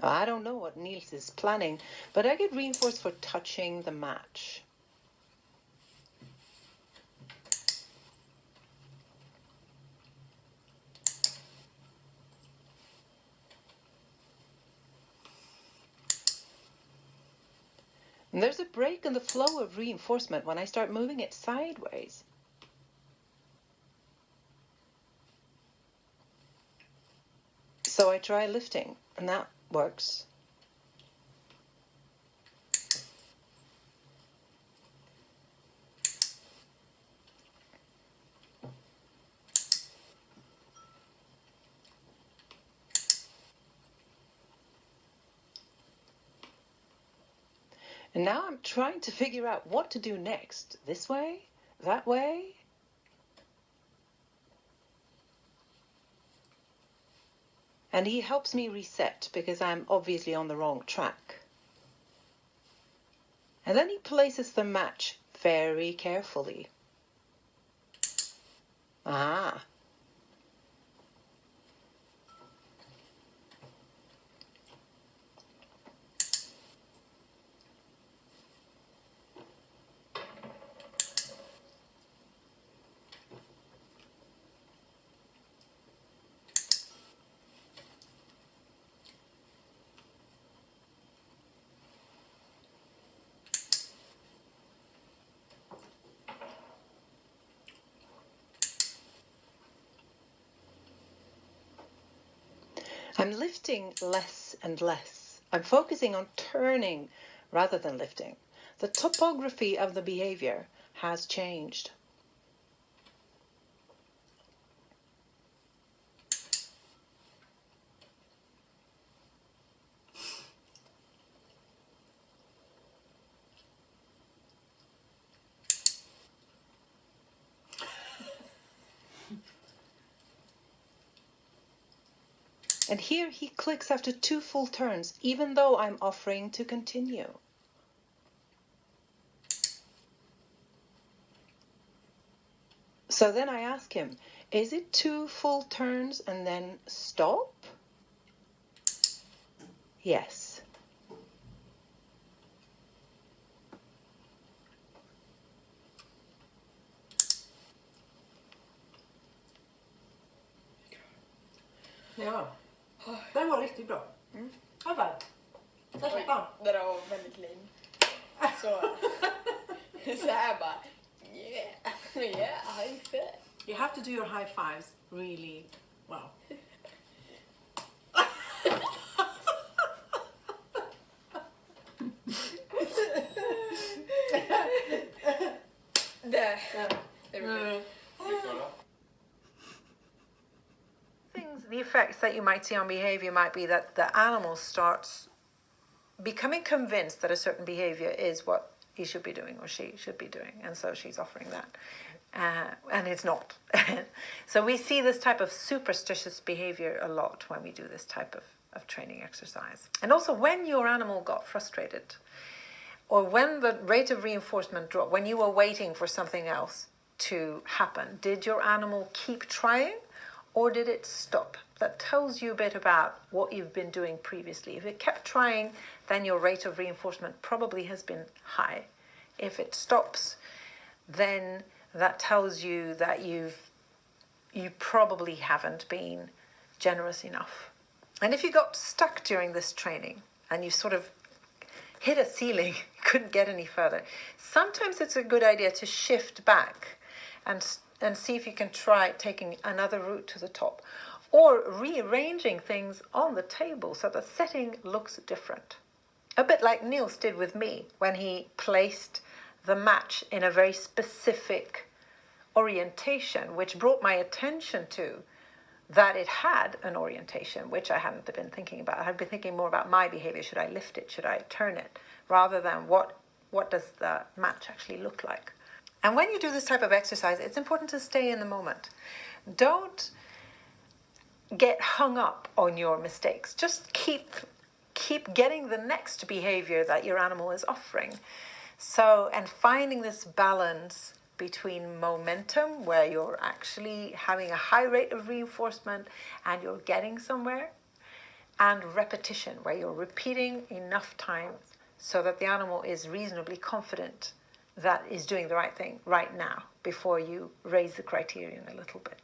I don't know what Niels is planning, but I get reinforced for touching the match. And there's a break in the flow of reinforcement when I start moving it sideways. So I try lifting, and that works. And now I'm trying to figure out what to do next. This way? That way? And he helps me reset because I'm obviously on the wrong track. And then he places the match very carefully. Ah. I'm lifting less and less. I'm focusing on turning rather than lifting. The topography of the behavior has changed. And here he clicks after 2 full turns, even though I'm offering to continue. So then I ask him, is it 2 full turns and then stop? Yes. Ja, den var riktigt bra. High five. Oj, det där var väldigt lame. Så här bara, yeah, high five. You have to do your high fives really well. Där. Det var The effects that you might see on behavior might be that the animal starts becoming convinced that a certain behavior is what he should be doing or she should be doing, and so she's offering that, and it's not. So we see this type of superstitious behavior a lot when we do this type of training exercise. And also when your animal got frustrated, or when the rate of reinforcement dropped, when you were waiting for something else to happen, did your animal keep trying or did it stop? That tells you a bit about what you've been doing previously. If it kept trying, then your rate of reinforcement probably has been high. If it stops, then that tells you that you probably haven't been generous enough. And if you got stuck during this training and you sort of hit a ceiling, couldn't get any further, sometimes it's a good idea to shift back and see if you can try taking another route to the top, or rearranging things on the table so the setting looks different. A bit like Niels did with me when he placed the match in a very specific orientation, which brought my attention to that it had an orientation, which I hadn't been thinking about. I had been thinking more about my behavior. Should I lift it? Should I turn it? Rather than what does the match actually look like? And when you do this type of exercise, it's important to stay in the moment. Don't get hung up on your mistakes. Just keep getting the next behavior that your animal is offering. So, and finding this balance between momentum, where you're actually having a high rate of reinforcement and you're getting somewhere, and repetition, where you're repeating enough times so that the animal is reasonably confident that is doing the right thing right now before you raise the criterion a little bit.